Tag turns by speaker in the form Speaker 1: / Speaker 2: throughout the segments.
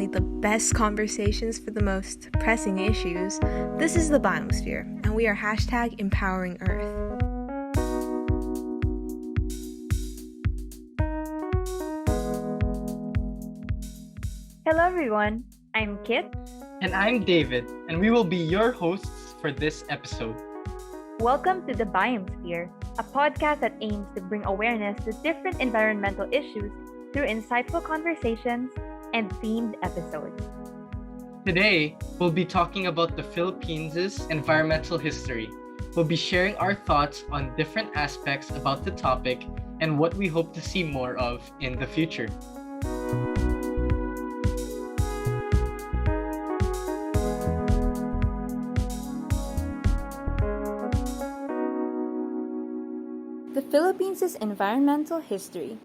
Speaker 1: only the best conversations for the most pressing issues. This is the Biosphere, and we are hashtag empowering Earth.
Speaker 2: Hello everyone, I'm Kit.
Speaker 3: And I'm David, and we will be your hosts for this episode.
Speaker 2: Welcome to the Biosphere, a podcast that aims to bring awareness to different environmental issues through insightful conversations and themed episodes.
Speaker 3: Today, we'll be talking about the Philippines' environmental history. We'll be sharing our thoughts on different aspects about the topic and what we hope to see more of in the future.
Speaker 1: The Philippines' environmental history.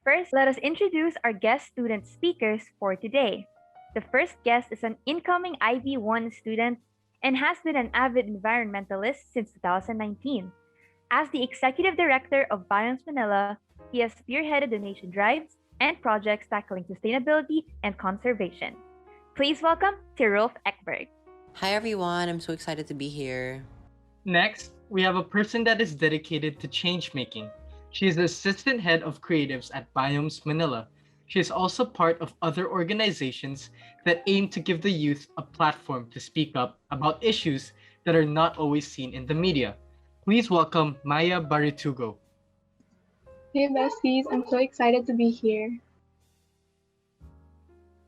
Speaker 2: First, let us introduce our guest student speakers for today. The first guest is an incoming IB1 student and has been an avid environmentalist since 2019. As the executive director of Biomes MNL, he has spearheaded donation drives and projects tackling sustainability and conservation. Please welcome Tirulf Ekberg.
Speaker 4: Hi everyone, I'm so excited to be here.
Speaker 3: Next, we have a person that is dedicated to change making. She is the assistant head of creatives at Biomes MNL. She is also part of other organizations that aim to give the youth a platform to speak up about issues that are not always seen in the media. Please welcome Maya Baritugo.
Speaker 5: Hey besties, I'm so excited to be here.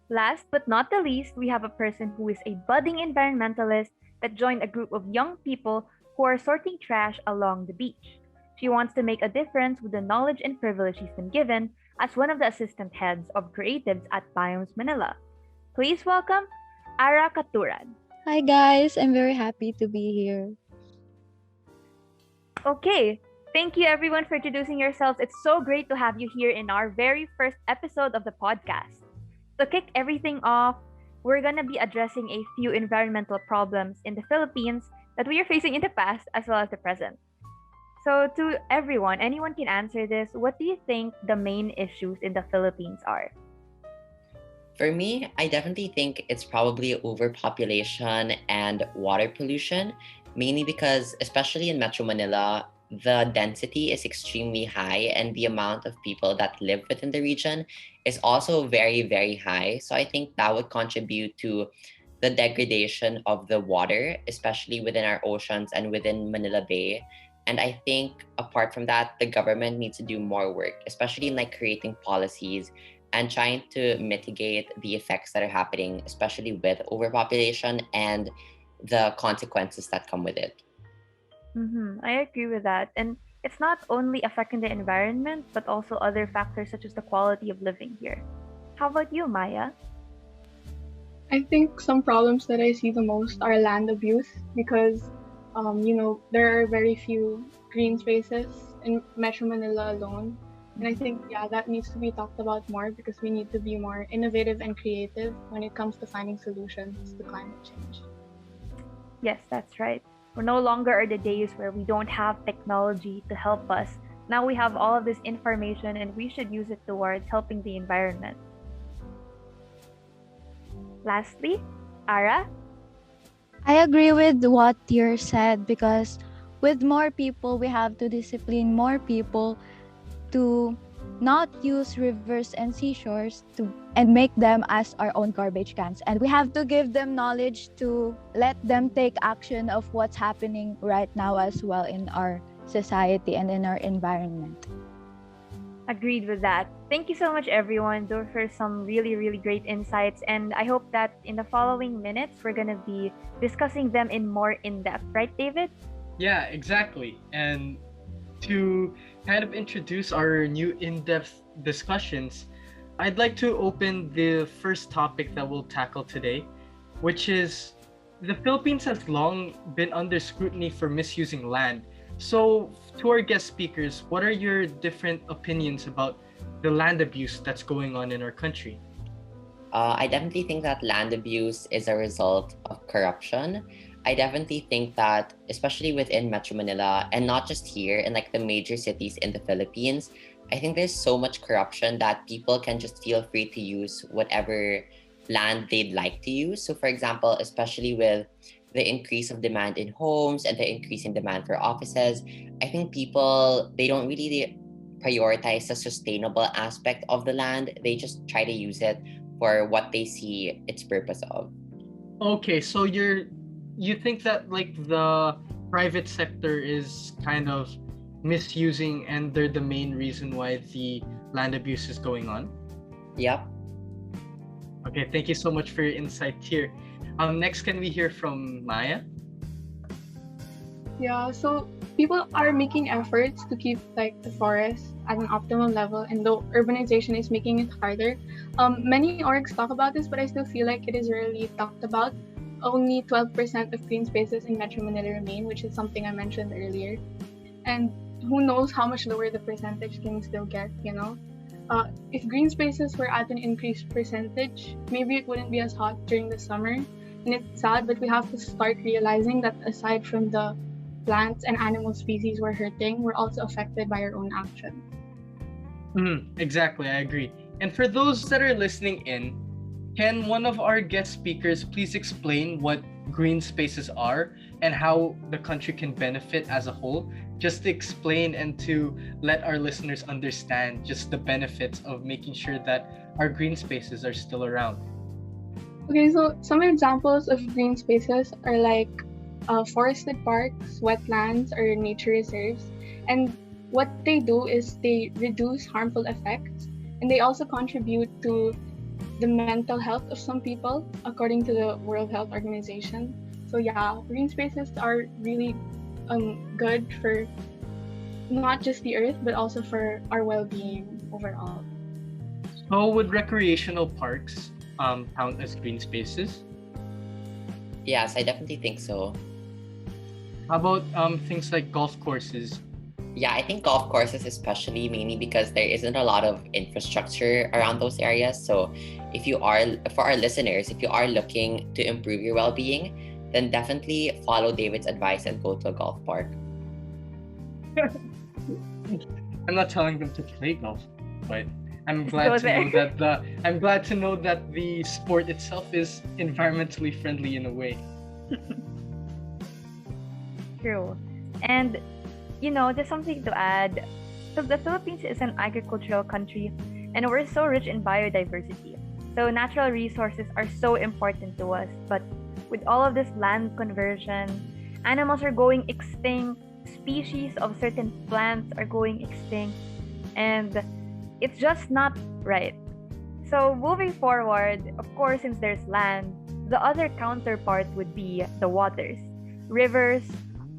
Speaker 2: Last but not the least, we have a person who is a budding environmentalist that joined a group of young people who are sorting trash along the beach. She wants to make a difference with the knowledge and privilege she's been given as one of the assistant heads of creatives at Biomes MNL. Please welcome Ara Katuran.
Speaker 6: Hi guys, I'm very happy to be here.
Speaker 2: Okay, thank you everyone for introducing yourselves. It's so great to have you here in our very first episode of the podcast. To kick everything off, we're going to be addressing a few environmental problems in the Philippines that we are facing in the past as well as the present. So to everyone, anyone can answer this. What do you think the main issues in the Philippines are?
Speaker 4: For me, I definitely think it's probably overpopulation and water pollution, mainly because, especially in Metro Manila, the density is extremely high and the amount of people that live within the region is also very, very high. So I think that would contribute to the degradation of the water, especially within our oceans and within Manila Bay. And I think apart from that, the government needs to do more work, especially in like creating policies and trying to mitigate the effects that are happening, especially with overpopulation and the consequences that come with it.
Speaker 2: I agree with that. And it's not only affecting the environment, but also other factors such as the quality of living here. How about you, Maya?
Speaker 5: I think some problems that I see the most are land abuse because, there are very few green spaces in Metro Manila alone. And I think, that needs to be talked about more because we need to be more innovative and creative when it comes to finding solutions to climate change.
Speaker 2: Yes, that's right. We're no longer are the days where we don't have technology to help us. Now we have all of this information and we should use it towards helping the environment. Lastly, Ara?
Speaker 6: I agree with what Tir said because with more people, we have to discipline more people to not use rivers and seashores and make them as our own garbage cans. And we have to give them knowledge to let them take action of what's happening right now as well in our society and in our environment.
Speaker 2: Agreed with that. Thank you so much, everyone. Those were some really, really great insights. And I hope that in the following minutes, we're going to be discussing them in more in-depth. Right, David?
Speaker 3: Yeah, exactly. And to kind of introduce our new in-depth discussions, I'd like to open the first topic that we'll tackle today, which is the Philippines has long been under scrutiny for misusing land. So to our guest speakers, what are your different opinions about the land abuse that's going on in our country?
Speaker 4: I definitely think that land abuse is a result of corruption. I definitely think that, especially within Metro Manila, and not just here, in like the major cities in the Philippines, I think there's so much corruption that people can just feel free to use whatever land they'd like to use. So, for example, especially with the increase of demand in homes and the increase in demand for offices, I think people, they don't really prioritize the sustainable aspect of the land. They just try to use it for what they see its purpose of.
Speaker 3: Okay, so you think that like the private sector is kind of misusing and they're the main reason why the land abuse is going on?
Speaker 4: Yep.
Speaker 3: Okay, thank you so much for your insight here. Next, can we hear from Maya?
Speaker 5: Yeah, so people are making efforts to keep like the forest at an optimal level, and though urbanization is making it harder, many orgs talk about this, but I still feel like it is rarely talked about. Only 12% of green spaces in Metro Manila remain, which is something I mentioned earlier. And who knows how much lower the percentage can still get, you know? If green spaces were at an increased percentage, maybe it wouldn't be as hot during the summer. And it's sad, but we have to start realizing that aside from the plants and animal species we're hurting, we're also affected by our own actions.
Speaker 3: Exactly, I agree. And for those that are listening in, can one of our guest speakers please explain what green spaces are and how the country can benefit as a whole? Just to explain and to let our listeners understand just the benefits of making sure that our green spaces are still around.
Speaker 5: Okay, so some examples of green spaces are like forested parks, wetlands, or nature reserves. And what they do is they reduce harmful effects, and they also contribute to the mental health of some people, according to the World Health Organization. So yeah, green spaces are really good for not just the earth, but also for our well-being overall.
Speaker 3: So would recreational parks count as green spaces?
Speaker 4: Yes, I definitely think so.
Speaker 3: How about things like golf courses?
Speaker 4: Yeah, I think golf courses especially, mainly because there isn't a lot of infrastructure around those areas. So if you are, for our listeners, if you are looking to improve your well-being, then definitely follow David's advice and go to a golf park.
Speaker 3: I'm not telling them to play golf, but I'm
Speaker 2: Just
Speaker 3: glad
Speaker 2: go
Speaker 3: to know
Speaker 2: there.
Speaker 3: that I'm glad to know that the sport itself is environmentally friendly in a way.
Speaker 2: True. And you know, just something to add. So the Philippines is an agricultural country and we're so rich in biodiversity. So natural resources are so important to us. But with all of this land conversion, animals are going extinct, species of certain plants are going extinct, and it's just not right. So moving forward, of course, since there's land, the other counterpart would be the waters. Rivers,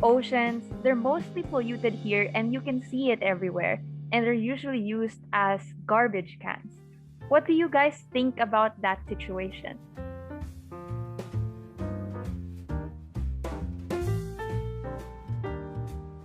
Speaker 2: oceans, they're mostly polluted here and you can see it everywhere. And they're usually used as garbage cans. What do you guys think about that situation?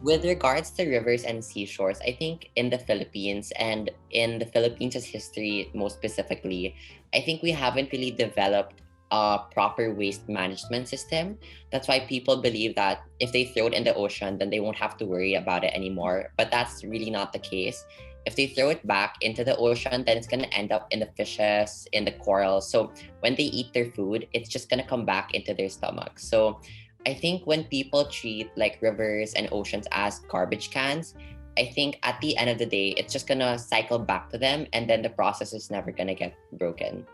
Speaker 4: With regards to rivers and seashores, I think in the Philippines and in the Philippines' history, most specifically, I think we haven't really developed a proper waste management system. That's why people believe that if they throw it in the ocean, then they won't have to worry about it anymore. But that's really not the case. If they throw it back into the ocean, then it's going to end up in the fishes, in the corals. So when they eat their food, it's just going to come back into their stomachs. So I think when people treat like rivers and oceans as garbage cans, I think at the end of the day, it's just gonna cycle back to them and then the process is never gonna get broken.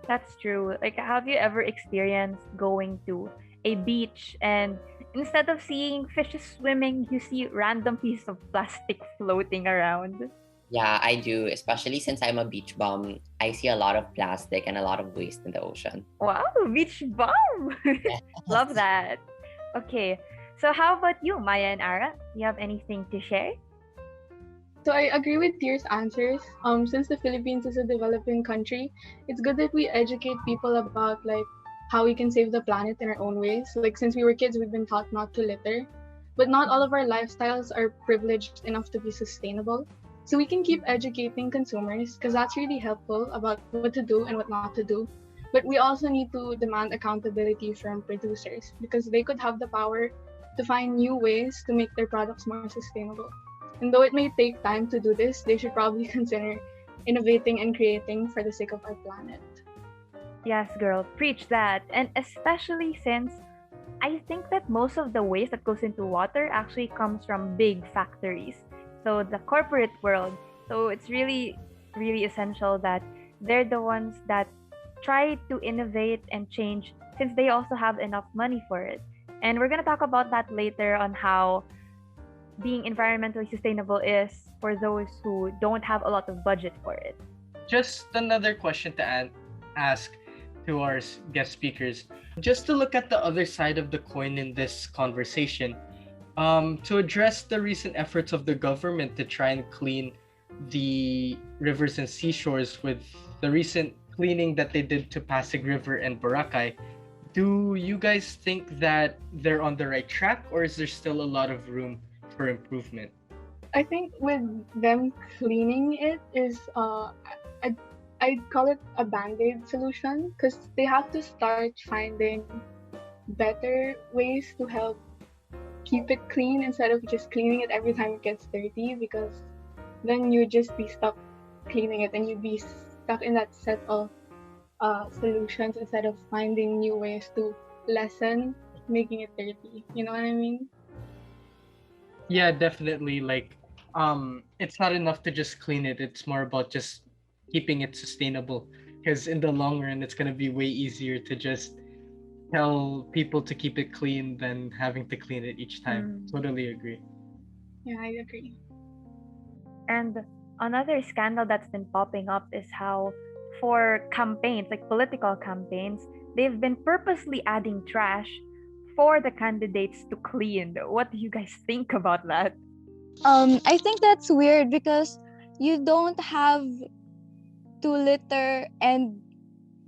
Speaker 2: That's true. Like, have you ever experienced going to a beach and instead of seeing fishes swimming, you see random piece of plastic floating around?
Speaker 4: Yeah, I do, especially since I'm a beach bum. I see a lot of plastic and a lot of waste in the ocean.
Speaker 2: Wow, beach bum! Love that. Okay, so how about you, Maya and Ara? Do you have anything to share?
Speaker 5: So I agree with Tier's answers. Since the Philippines is a developing country, it's good that we educate people about like how we can save the planet in our own ways. Like since we were kids, we've been taught not to litter, but not all of our lifestyles are privileged enough to be sustainable. So we can keep educating consumers because that's really helpful about what to do and what not to do. But we also need to demand accountability from producers because they could have the power to find new ways to make their products more sustainable. And though it may take time to do this, they should probably consider innovating and creating for the sake of our planet.
Speaker 2: Yes, girl, preach that. And especially since I think that most of the waste that goes into water actually comes from big factories. So the corporate world. So it's really, really essential that they're the ones that try to innovate and change since they also have enough money for it. And we're going to talk about that later on how being environmentally sustainable is for those who don't have a lot of budget for it.
Speaker 3: Just another question to ask to our guest speakers. Just to look at the other side of the coin in this conversation, to address the recent efforts of the government to try and clean the rivers and seashores with the recent cleaning that they did to Pasig River and Boracay, do you guys think that they're on the right track, or is there still a lot of room for improvement?
Speaker 5: I think with them cleaning it is I'd call it a band-aid solution because they have to start finding better ways to help keep it clean instead of just cleaning it every time it gets dirty, because then you'd just be stuck cleaning it and you'd be stuck in that set of solutions instead of finding new ways to lessen making it dirty. You know what I mean?
Speaker 3: Yeah, definitely. Like, it's not enough to just clean it. It's more about just keeping it sustainable. Because in the long run, it's gonna be way easier to just tell people to keep it clean than having to clean it each time. Totally agree.
Speaker 5: Yeah, I agree.
Speaker 2: And another scandal that's been popping up is how, for campaigns, like political campaigns, they've been purposely adding trash for the candidates to clean. What do you guys think about that?
Speaker 6: I think that's weird because you don't have to litter and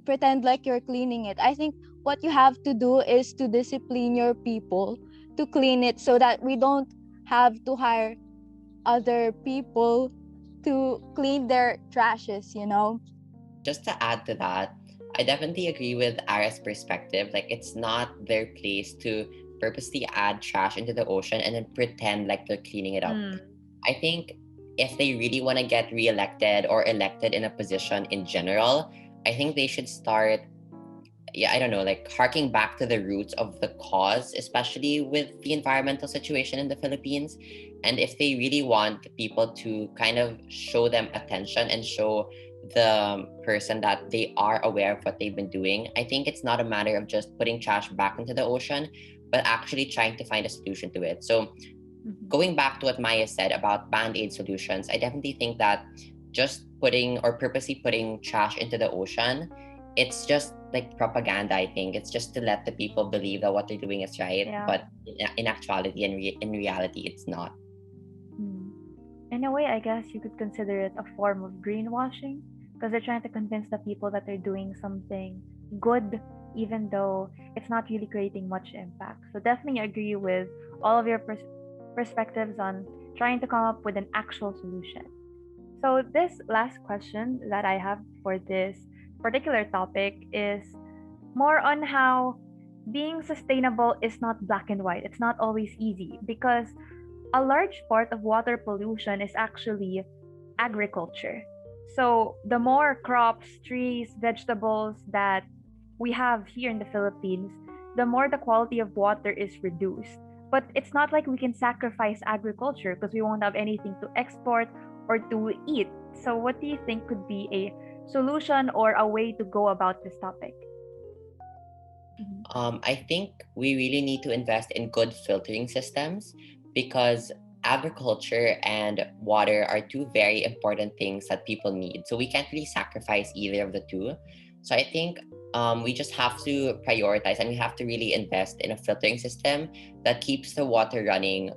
Speaker 6: pretend like you're cleaning it. I think what you have to do is to discipline your people to clean it so that we don't have to hire other people to clean their trashes, you know?
Speaker 4: Just to add to that, I definitely agree with Ara's perspective. Like, it's not their place to purposely add trash into the ocean and then pretend like they're cleaning it up. I think if they really want to get reelected or elected in a position in general, I think they should start, I don't know, like harking back to the roots of the cause, especially with the environmental situation in the Philippines. And if they really want people to kind of show them attention and show the person that they are aware of what they've been doing, I think it's not a matter of just putting trash back into the ocean, but actually trying to find a solution to it. So going back to what Maya said about band-aid solutions, I definitely think that just putting or purposely putting trash into the ocean, it's just like propaganda. I think it's just to let the people believe that what they're doing is right, but in actuality and in reality, it's not.
Speaker 2: In a way, I guess you could consider it a form of greenwashing because they're trying to convince the people that they're doing something good, even though it's not really creating much impact. So definitely agree with all of your perspectives on trying to come up with an actual solution. So this last question that I have for this particular topic is more on how being sustainable is not black and white. It's not always easy because a large part of water pollution is actually agriculture. So the more crops, trees, vegetables that we have here in the Philippines, the more the quality of water is reduced. But it's not like we can sacrifice agriculture because we won't have anything to export or to eat. So what do you think could be a solution or a way to go about this topic?
Speaker 4: I think we really need to invest in good filtering systems because agriculture and water are two very important things that people need. So we can't really sacrifice either of the two. So I think we just have to prioritize and we have to really invest in a filtering system that keeps the water running,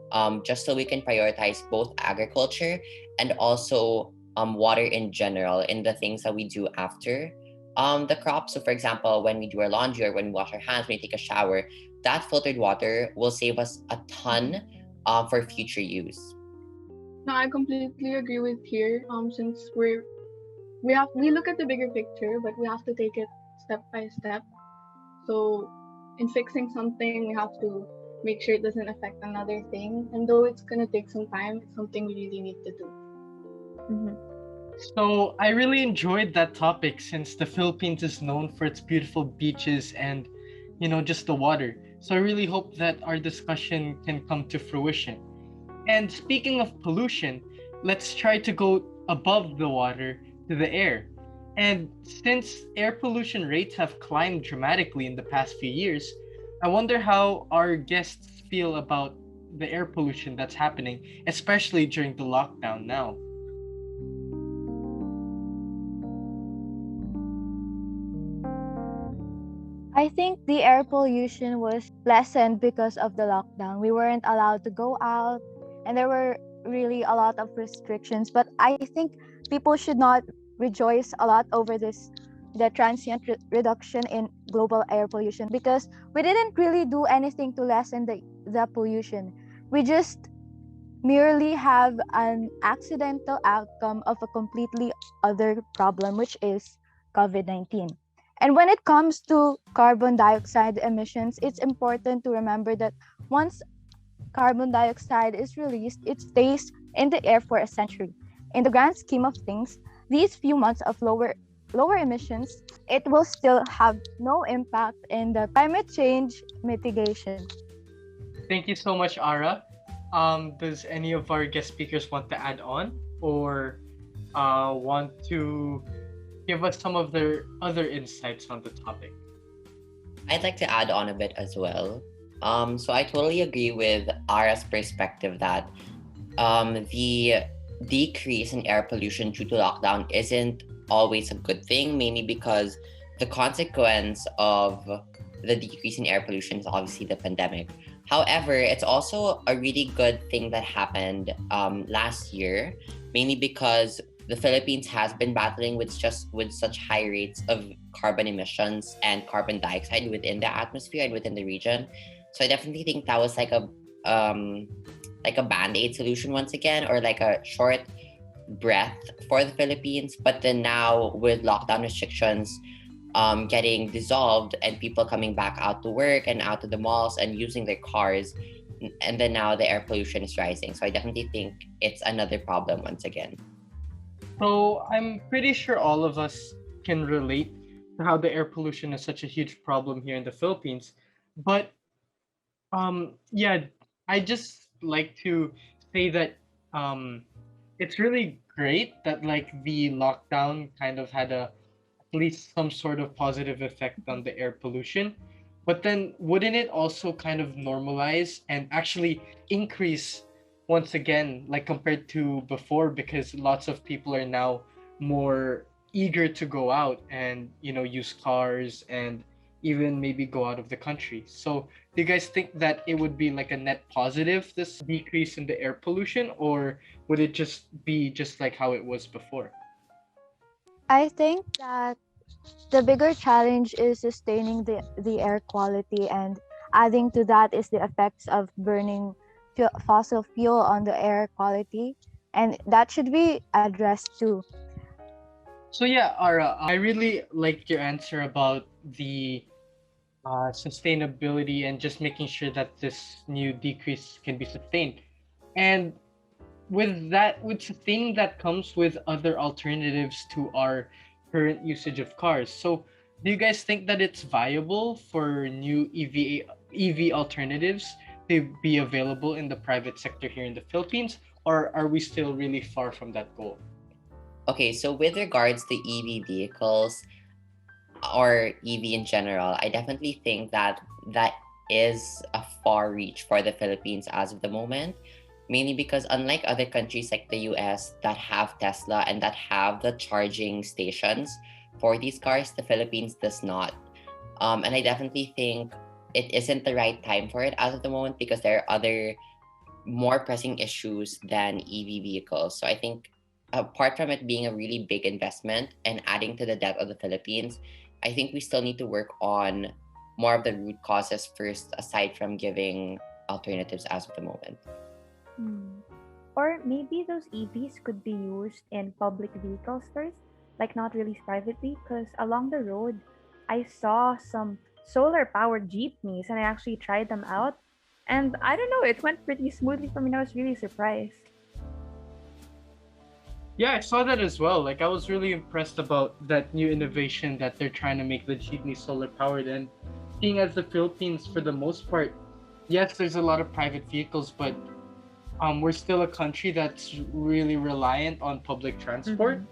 Speaker 4: just so we can prioritize both agriculture and also water in general in the things that we do after the crop. So for example, when we do our laundry or when we wash our hands, when we take a shower, that filtered water will save us a ton for future use.
Speaker 5: No, I completely agree with here. Since we look at the bigger picture, but we have to take it step by step. So in fixing something, we have to make sure it doesn't affect another thing. And though it's gonna take some time, it's something we really need to do.
Speaker 2: Mhm.
Speaker 3: So I really enjoyed that topic since the Philippines is known for its beautiful beaches and, just the water. So I really hope that our discussion can come to fruition. And speaking of pollution, let's try to go above the water to the air. And since air pollution rates have climbed dramatically in the past few years, I wonder how our guests feel about the air pollution that's happening, especially during the lockdown now.
Speaker 6: I think the air pollution was lessened because of the lockdown. We weren't allowed to go out, and there were really a lot of restrictions. But I think people should not rejoice a lot over the transient reduction in global air pollution, because we didn't really do anything to lessen the pollution. We just merely have an accidental outcome of a completely other problem, which is COVID 19. And when it comes to carbon dioxide emissions, it's important to remember that once carbon dioxide is released, it stays in the air for a century. In the grand scheme of things, these few months of lower emissions, it will still have no impact in the climate change mitigation.
Speaker 3: Thank you so much, Ara. Does any of our guest speakers want to add on or want to give us some of their other insights on the topic?
Speaker 4: I'd like to add on a bit as well. So I totally agree with Ara's perspective that the decrease in air pollution due to lockdown isn't always a good thing, mainly because the consequence of the decrease in air pollution is obviously the pandemic. However, it's also a really good thing that happened last year, mainly because the Philippines has been battling with such high rates of carbon emissions and carbon dioxide within the atmosphere and within the region. So I definitely think that was like a band-aid solution once again, or like a short breath for the Philippines. But then now with lockdown restrictions getting dissolved and people coming back out to work and out to the malls and using their cars, and then now the air pollution is rising. So I definitely think it's another problem once again.
Speaker 3: So I'm pretty sure all of us can relate to how the air pollution is such a huge problem here in the Philippines. But yeah, I just like to say that it's really great that like the lockdown kind of had at least some sort of positive effect on the air pollution. But then wouldn't it also kind of normalize and actually increase once again, like compared to before, because lots of people are now more eager to go out and use cars and even maybe go out of the country. So do you guys think that it would be like a net positive, this decrease in the air pollution, or would it just be just like how it was before?
Speaker 6: I think that the bigger challenge is sustaining the air quality, and adding to that is the effects of burning fossil fuel on the air quality, and that should be addressed too.
Speaker 3: So yeah, Ara, I really liked your answer about the sustainability and just making sure that this new decrease can be sustained. And with sustaining that comes with other alternatives to our current usage of cars. So do you guys think that it's viable for new EV alternatives to be available in the private sector here in the Philippines, or are we still really far from that goal?
Speaker 4: Okay, so with regards to EV vehicles or EV in general, I definitely think that that is a far reach for the Philippines as of the moment, mainly because unlike other countries like the US that have Tesla and that have the charging stations for these cars, the Philippines does not. And I definitely think it isn't the right time for it as of the moment because there are other more pressing issues than EV vehicles. So I think apart from it being a really big investment and adding to the debt of the Philippines, I think we still need to work on more of the root causes first, aside from giving alternatives as of the moment.
Speaker 2: Or maybe those EVs could be used in public vehicles first, like not released privately, because along the road, I saw some solar powered jeepneys and I actually tried them out. And I don't know, it went pretty smoothly for me, and I was really surprised.
Speaker 3: Yeah, I saw that as well. Like, I was really impressed about that new innovation that they're trying to make the jeepney solar powered. And seeing as the Philippines, for the most part, yes, there's a lot of private vehicles, but we're still a country that's really reliant on public transport.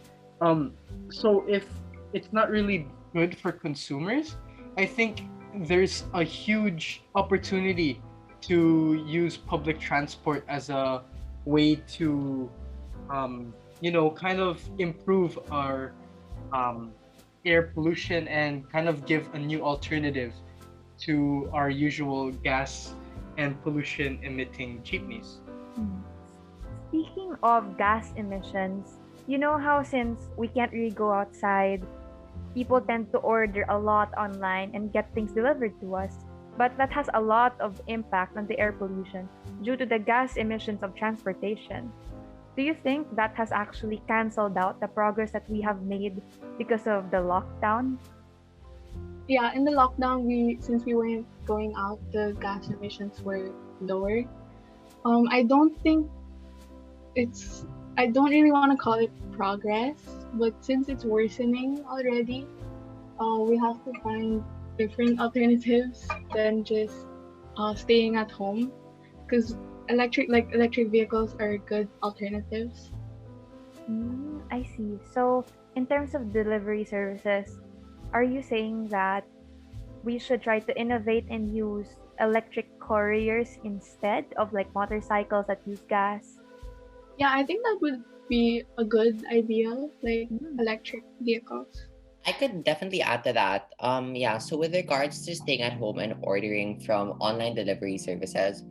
Speaker 3: So if it's not really good for consumers, I think there's a huge opportunity to use public transport as a way to kind of improve our um, air pollution and kind of give a new alternative to our usual gas and pollution emitting jeepneys.
Speaker 2: Mm. Speaking of gas emissions, you know how since we can't really go outside, people tend to order a lot online and get things delivered to us. But that has a lot of impact on the air pollution due to the gas emissions of transportation. Do you think that has actually canceled out the progress that we have made because of the lockdown?
Speaker 5: Yeah, in the lockdown, since we weren't going out, the gas emissions were lower. I don't think I don't really want to call it progress, but since it's worsening already, we have to find different alternatives than just staying at home, because electric vehicles are good alternatives.
Speaker 2: I see. So, in terms of delivery services, are you saying that we should try to innovate and use electric couriers instead of like motorcycles that use gas?
Speaker 5: Yeah, I think that would be a good idea, like electric vehicles.
Speaker 4: I could definitely add to that. Yeah, so with regards to staying at home and ordering from online delivery services,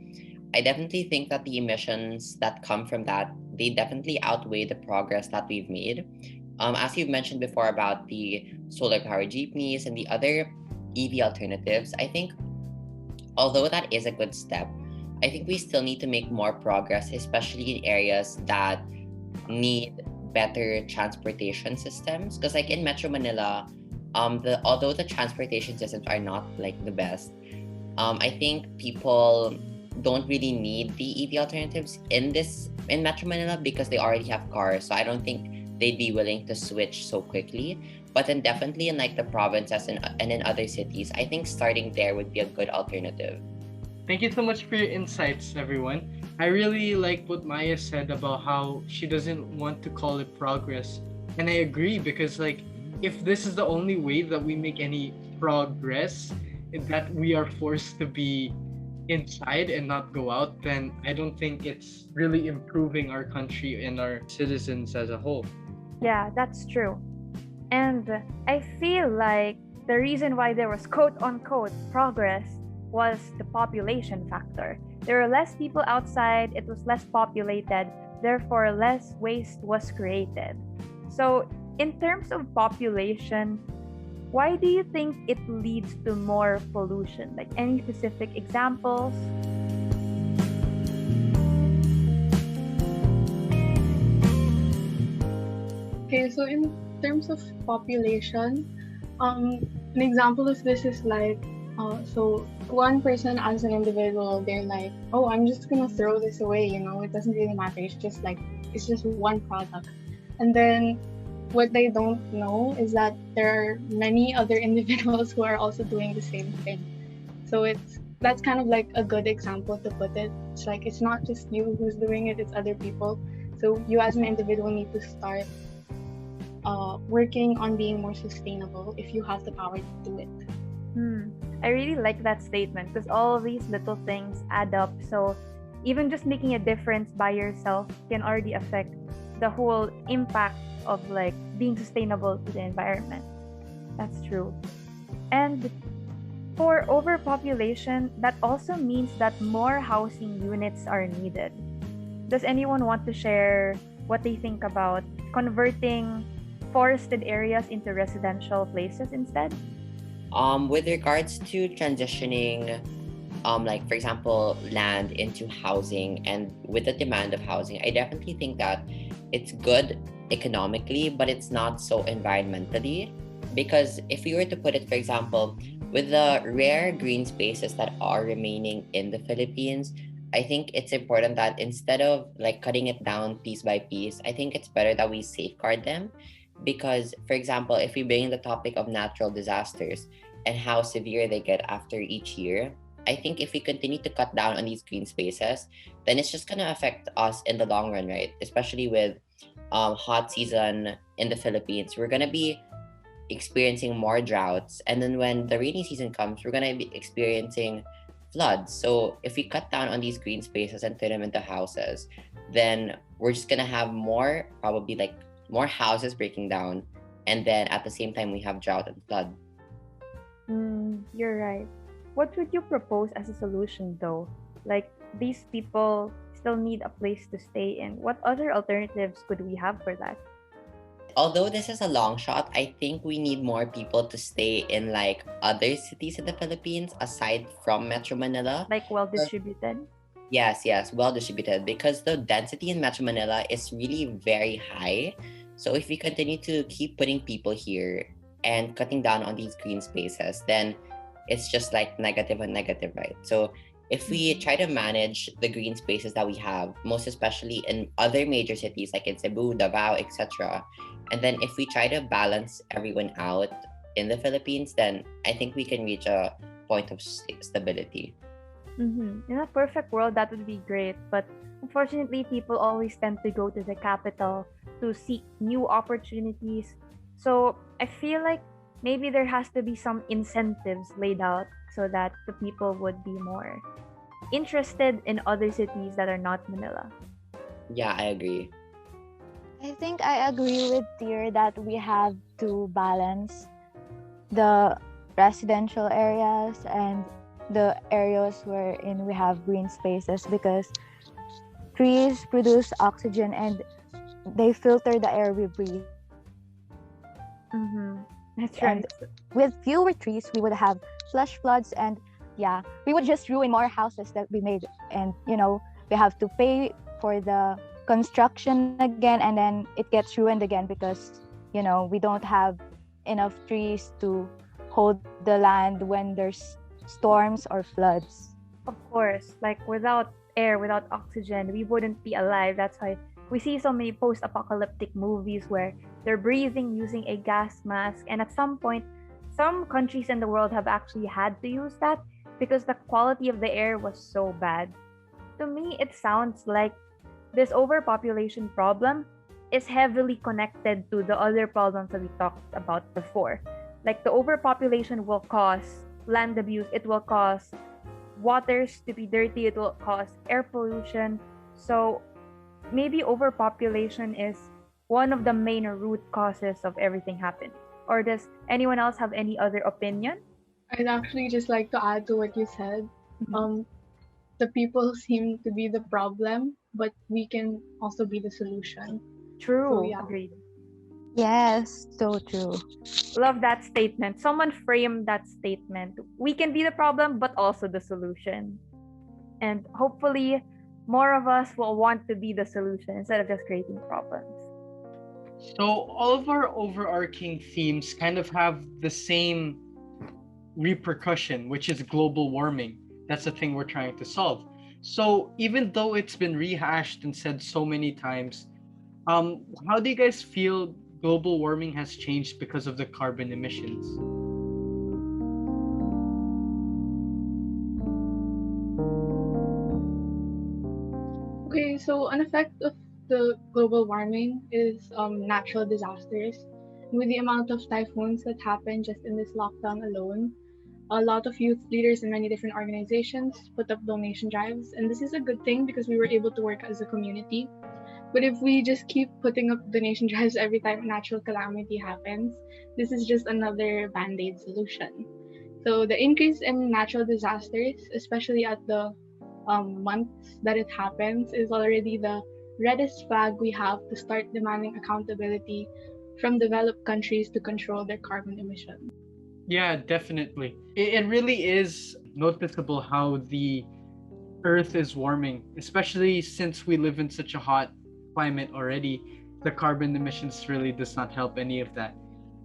Speaker 4: I definitely think that the emissions that come from that, they definitely outweigh the progress that we've made. As you've mentioned before about the solar powered jeepneys and the other EV alternatives, I think although that is a good step, I think we still need to make more progress, especially in areas that need better transportation systems. Because like in Metro Manila, although the transportation systems are not like the best, I think people don't really need the EV alternatives in Metro Manila because they already have cars. So I don't think they'd be willing to switch so quickly. But then definitely in like the provinces and in other cities, I think starting there would be a good alternative.
Speaker 3: Thank you so much for your insights, everyone. I really like what Maya said about how she doesn't want to call it progress. And I agree because like if this is the only way that we make any progress, that we are forced to be inside and not go out, then I don't think it's really improving our country and our citizens as a whole.
Speaker 2: Yeah, that's true. And I feel like the reason why there was quote unquote progress was the population factor. There were less people outside, it was less populated, therefore less waste was created. So, in terms of population, why do you think it leads to more pollution? Like any specific examples?
Speaker 5: Okay, so in terms of population, an example of this is like, so one person as an individual, they're like, oh, I'm just gonna throw this away, it doesn't really matter. It's just one product. And then what they don't know is that there are many other individuals who are also doing the same thing. So that's kind of like a good example to put it. It's like, it's not just you who's doing it, it's other people. So you as an individual need to start working on being more sustainable if you have the power to do it.
Speaker 2: I really like that statement because all of these little things add up. So even just making a difference by yourself can already affect the whole impact of like being sustainable to the environment. That's true. And for overpopulation, that also means that more housing units are needed. Does anyone want to share what they think about converting forested areas into residential places instead?
Speaker 4: With regards to transitioning, like for example, land into housing and with the demand of housing, I definitely think that it's good economically, but it's not so environmentally. Because if we were to put it, for example, with the rare green spaces that are remaining in the Philippines, I think it's important that instead of like cutting it down piece by piece, I think it's better that we safeguard them. Because, for example, if we bring the topic of natural disasters and how severe they get after each year, I think if we continue to cut down on these green spaces, then it's just gonna affect us in the long run, right? Especially with hot season in the Philippines, we're gonna be experiencing more droughts, and then when the rainy season comes, we're gonna be experiencing floods. So if we cut down on these green spaces and turn them into houses, then we're just gonna have more, probably like more houses breaking down, and then at the same time we have drought and flood.
Speaker 2: You're right. What would you propose as a solution though? Like, these people still need a place to stay in. What other alternatives could we have for that?
Speaker 4: Although this is a long shot, I think we need more people to stay in like other cities in the Philippines aside from Metro Manila.
Speaker 2: Like, well distributed?
Speaker 4: Yes, yes, well distributed, because the density in Metro Manila is really very high. So if we continue to keep putting people here and cutting down on these green spaces, then it's just like negative and negative, right? So if we try to manage the green spaces that we have, most especially in other major cities like in Cebu, Davao, etc., and then if we try to balance everyone out in the Philippines, then I think we can reach a point of stability.
Speaker 2: In a perfect world, that would be great. But unfortunately, people always tend to go to the capital to seek new opportunities. So I feel like maybe there has to be some incentives laid out so that the people would be more interested in other cities that are not Manila.
Speaker 4: Yeah, I agree.
Speaker 6: I think I agree with Dear that we have to balance the residential areas and the areas wherein we have green spaces, because trees produce oxygen and they filter the air we breathe.
Speaker 2: That's
Speaker 6: And
Speaker 2: right.
Speaker 6: with fewer trees, we would have flash floods, and yeah, we would just ruin more houses that we made. And we have to pay for the construction again, and then it gets ruined again because we don't have enough trees to hold the land when there's storms or floods.
Speaker 2: Of course, like without air, without oxygen, we wouldn't be alive. That's why we see so many post-apocalyptic movies where they're breathing using a gas mask. And at some point, some countries in the world have actually had to use that because the quality of the air was so bad. To me, it sounds like this overpopulation problem is heavily connected to the other problems that we talked about before. Like, the overpopulation will cause land abuse, it will cause waters to be dirty, it will cause air pollution. So maybe overpopulation is one of the main root causes of everything happening. Or does anyone else have any other opinion?
Speaker 5: I'd actually just like to add to what you said. The people seem to be the problem, but we can also be the solution.
Speaker 2: True.
Speaker 5: So, yeah.
Speaker 2: Agreed.
Speaker 6: Yes, so true.
Speaker 2: Love that statement. Someone framed that statement. We can be the problem, but also the solution. And hopefully, more of us will want to be the solution instead of just creating problems.
Speaker 3: So all of our overarching themes kind of have the same repercussion, which is global warming. That's the thing we're trying to solve. So even though it's been rehashed and said so many times, how do you guys feel global warming has changed because of the carbon emissions?
Speaker 5: Okay, so an effect of the global warming is natural disasters. With the amount of typhoons that happened just in this lockdown alone, a lot of youth leaders in many different organizations put up donation drives, and this is a good thing because we were able to work as a community. But if we just keep putting up donation drives every time a natural calamity happens, this is just another band-aid solution. So the increase in natural disasters, especially at the months that it happens, is already the reddest flag we have to start demanding accountability from developed countries to control their carbon emissions.
Speaker 3: Yeah, definitely. It really is noticeable how the Earth is warming, especially since we live in such a hot climate already. The carbon emissions really does not help any of that.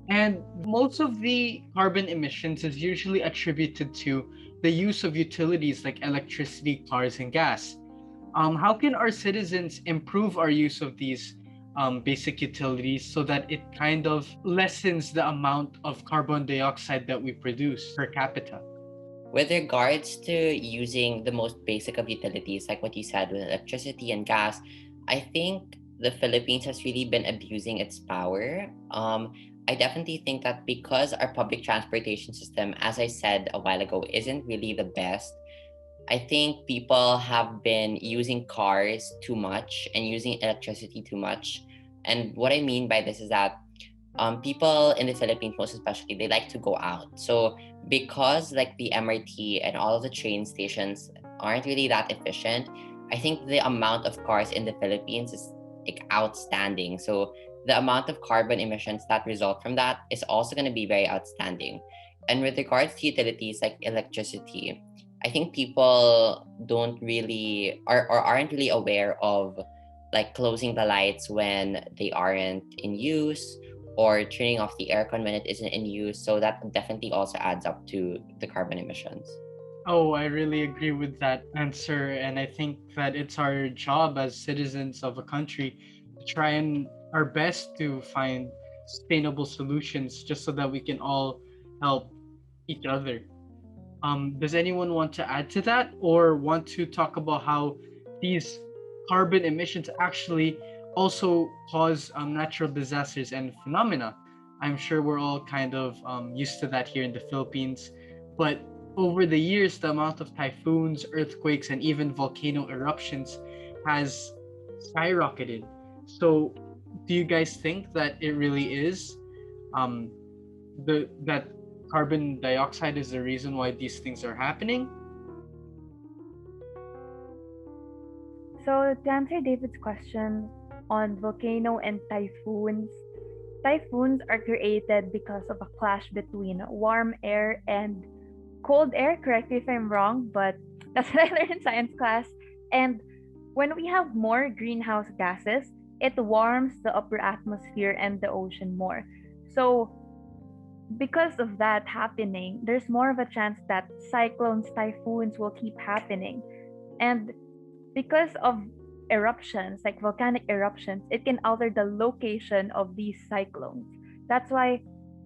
Speaker 3: And most of the carbon emissions is usually attributed to the use of utilities like electricity, cars, and gas. How can our citizens improve our use of these basic utilities so that it kind of lessens the amount of carbon dioxide that we produce per capita?
Speaker 4: With regards to using the most basic of utilities, like what you said with electricity and gas, I think the Philippines has really been abusing its power. I definitely think that because our public transportation system, as I said a while ago, isn't really the best. I think people have been using cars too much and using electricity too much. And what I mean by this is that people in the Philippines, most especially, they like to go out. So because like the MRT and all of the train stations aren't really that efficient, I think the amount of cars in the Philippines is like outstanding. So the amount of carbon emissions that result from that is also going to be very outstanding. And with regards to utilities like electricity, I think people don't really or aren't really aware of like closing the lights when they aren't in use or turning off the aircon when it isn't in use. So that definitely also adds up to the carbon emissions.
Speaker 3: Oh, I really agree with that answer. And I think that it's our job as citizens of a country to try and our best to find sustainable solutions just so that we can all help each other. Does anyone want to add to that or want to talk about how these carbon emissions actually also cause natural disasters and phenomena? I'm sure we're all kind of used to that here in the Philippines, but over the years, the amount of typhoons, earthquakes, and even volcano eruptions has skyrocketed. So, do you guys think that it really is um, that carbon dioxide is the reason why these things are happening?
Speaker 2: So, to answer David's question on volcano and typhoons, typhoons are created because of a clash between warm air and cold air. Correct me if I'm wrong, but that's what I learned in science class. And when we have more greenhouse gases, it warms the upper atmosphere and the ocean more. So, because of that happening, there's more of a chance that cyclones, typhoons will keep happening. And because of eruptions, like volcanic eruptions, it can alter the location of these cyclones. That's why,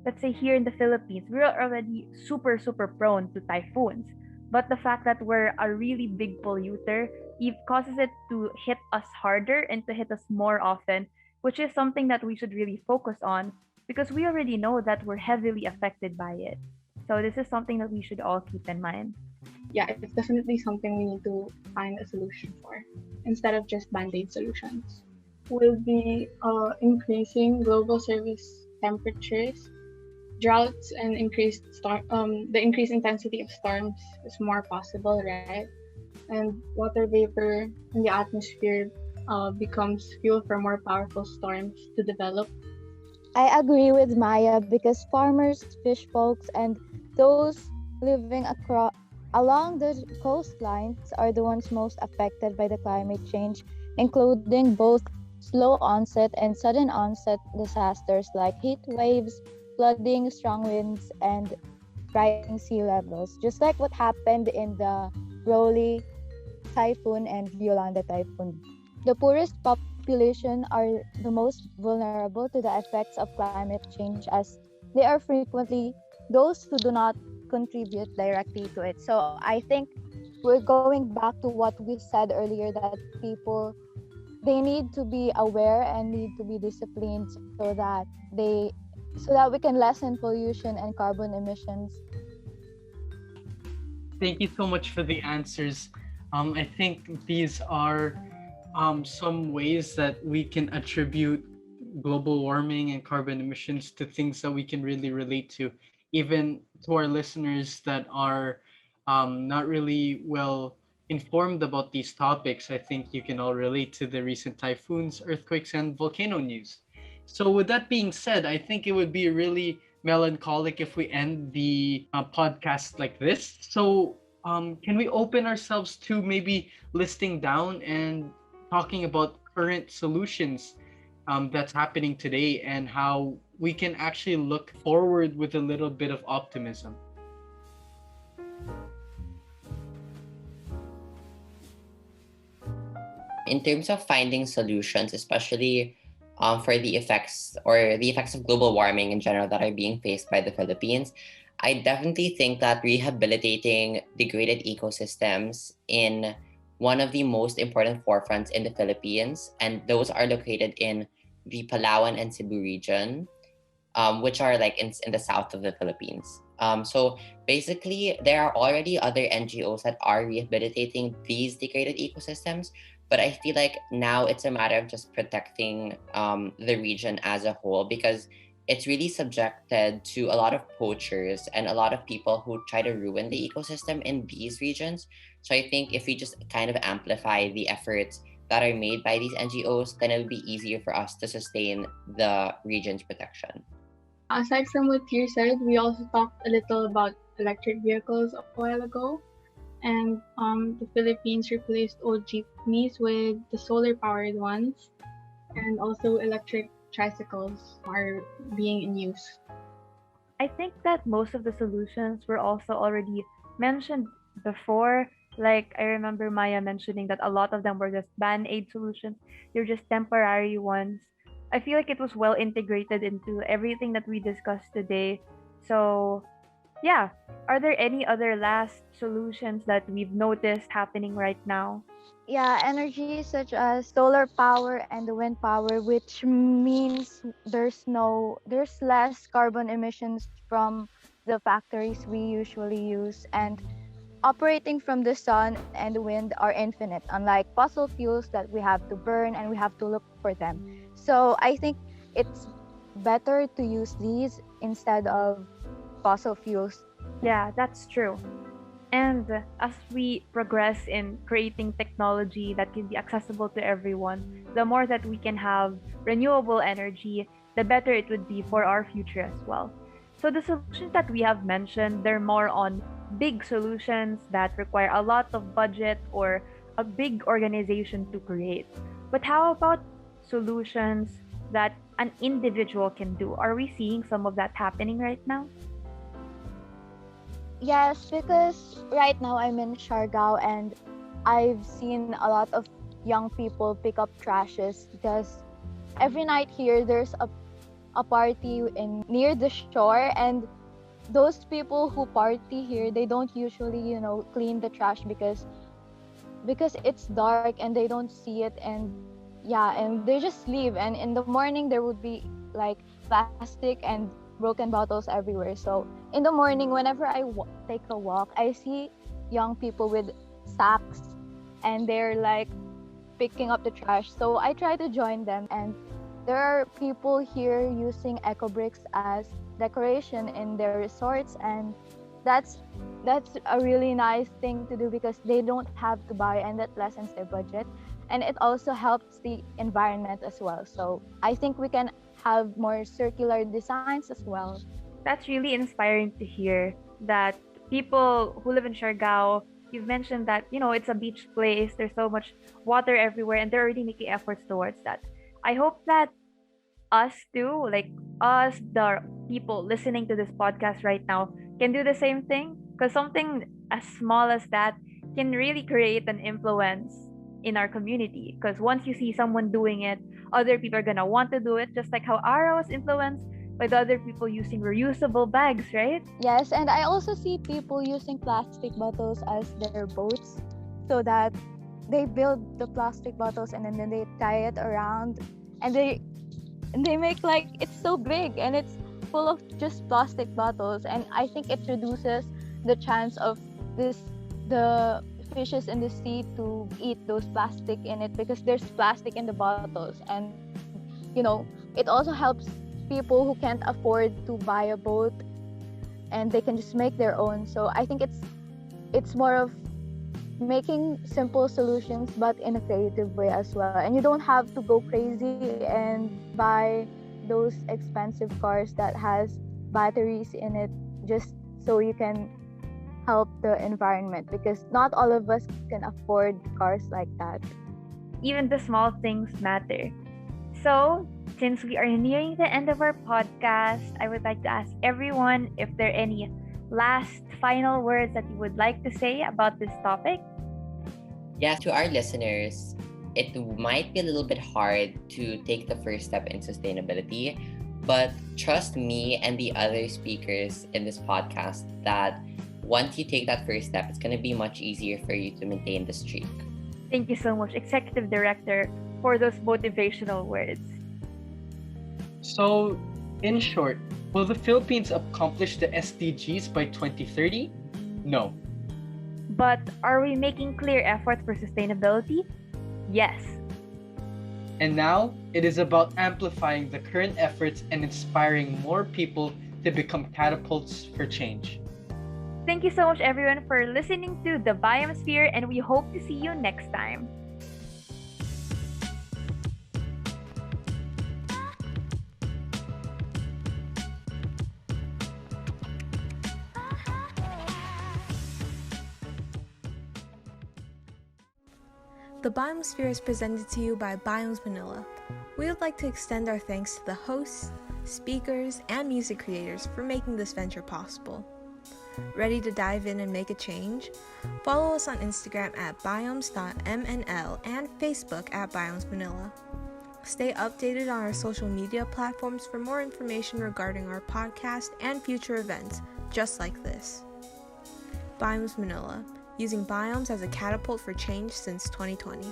Speaker 2: let's say here in the Philippines, we're already super, super prone to typhoons. But the fact that we're a really big polluter, it causes it to hit us harder and to hit us more often, which is something that we should really focus on because we already know that we're heavily affected by it. So this is something that we should all keep in mind.
Speaker 5: Yeah, it's definitely something we need to find a solution for instead of just band-aid solutions. Will be increasing global surface temperatures, droughts, and the increased intensity of storms is more possible, right? And water vapor in the atmosphere becomes fuel for more powerful storms to develop.
Speaker 6: I agree with Maya because farmers, fish folks, and those living along the coastlines are the ones most affected by the climate change, including both slow onset and sudden onset disasters like heat waves, flooding, strong winds, and rising sea levels, just like what happened in the Rowley typhoon and Yolanda typhoon. The poorest population are the most vulnerable to the effects of climate change as they are frequently those who do not contribute directly to it. So I think we're going back to what we said earlier that people they need to be aware and need to be disciplined so that we can lessen pollution and carbon emissions.
Speaker 3: Thank you so much for the answers. I think these are some ways that we can attribute global warming and carbon emissions to things that we can really relate to, even to our listeners that are not really well informed about these topics. I think you can all relate to the recent typhoons, earthquakes, and volcano news. So, with that being said, I think it would be really melancholic if we end the podcast like this. So, can we open ourselves to maybe listing down and talking about current solutions that's happening today, and how we can actually look forward with a little bit of optimism.
Speaker 4: In terms of finding solutions, especially for the effects of global warming in general that are being faced by the Philippines, I definitely think that rehabilitating degraded ecosystems in one of the most important forefronts in the Philippines, and those are located in the Palawan and Cebu region, which are like in the south of the Philippines. So basically, there are already other NGOs that are rehabilitating these degraded ecosystems, but I feel like now it's a matter of just protecting the region as a whole, because it's really subjected to a lot of poachers and a lot of people who try to ruin the ecosystem in these regions. So I think if we just kind of amplify the efforts that are made by these NGOs, then it'll be easier for us to sustain the region's protection.
Speaker 5: Aside from what you said, we also talked a little about electric vehicles a while ago. And the Philippines replaced old jeepneys with the solar powered ones. And also electric tricycles are being in use.
Speaker 2: I think that most of the solutions were also already mentioned before. Like, I remember Maya mentioning that a lot of them were just band aid solutions, they're just temporary ones. I feel like it was well integrated into everything that we discussed today. So, yeah. Are there any other last solutions that we've noticed happening right now?
Speaker 6: Yeah, energy such as solar power and the wind power, which means there's less carbon emissions from the factories we usually use, and operating from the sun and the wind are infinite, unlike fossil fuels that we have to burn and we have to look for them. So I think it's better to use these instead of fossil fuels.
Speaker 2: Yeah, that's true. And as we progress in creating technology that can be accessible to everyone, the more that we can have renewable energy, the better it would be for our future as well. So the solutions that we have mentioned, they're more on big solutions that require a lot of budget or a big organization to create. But how about solutions that an individual can do? Are we seeing some of that happening right now?
Speaker 6: Yes, because right now I'm in Siargao and I've seen a lot of young people pick up trashes because every night here there's a party in near the shore, and those people who party here, they don't usually, clean the trash because it's dark and they don't see it, and yeah, and they just leave, and in the morning there would be like plastic and broken bottles everywhere. So in the morning, whenever I take a walk, I see young people with sacks and they're like picking up the trash. So I try to join them, and there are people here using eco bricks as decoration in their resorts, and that's a really nice thing to do because they don't have to buy, and that lessens their budget, and it also helps the environment as well. So I think we can have more circular designs as well.
Speaker 2: That's really inspiring to hear that people who live in Siargao, you've mentioned that, it's a beach place, there's so much water everywhere, and they're already making efforts towards that. I hope that us too, like us, the people listening to this podcast right now, can do the same thing, because something as small as that can really create an influence in our community. Because once you see someone doing it, other people are gonna want to do it, just like how Ara was influenced by the other people using reusable bags, right?
Speaker 6: Yes, and I also see people using plastic bottles as their boats, so that they build the plastic bottles and then they tie it around, and they make like it's so big and it's full of just plastic bottles, and I think it reduces the chance of the fishes in the sea to eat those plastic in it, because there's plastic in the bottles. And it also helps people who can't afford to buy a boat, and they can just make their own. So I think it's more of making simple solutions but in a creative way as well, and you don't have to go crazy and buy those expensive cars that has batteries in it just so you can help the environment, because not all of us can afford cars like that.
Speaker 2: Even the small things matter. So, since we are nearing the end of our podcast, I would like to ask everyone if there are any last final words that you would like to say about this topic.
Speaker 4: Yeah, to our listeners, it might be a little bit hard to take the first step in sustainability, but trust me and the other speakers in this podcast that once you take that first step, it's going to be much easier for you to maintain the streak.
Speaker 2: Thank you so much, Executive Director, for those motivational words.
Speaker 3: So, in short, will the Philippines accomplish the SDGs by 2030? No.
Speaker 2: But are we making clear efforts for sustainability? Yes.
Speaker 3: And now, it is about amplifying the current efforts and inspiring more people to become catapults for change.
Speaker 2: Thank you so much, everyone, for listening to the Biosphere, and we hope to see you next time.
Speaker 1: The Biosphere is presented to you by Biomes MNL. We would like to extend our thanks to the hosts, speakers, and music creators for making this venture possible. Ready to dive in and make a change? Follow us on Instagram at biomes.mnl and Facebook at Biomes MNL. Stay updated on our social media platforms for more information regarding our podcast and future events just like this. Biomes Manila, using biomes as a catapult for change since 2020.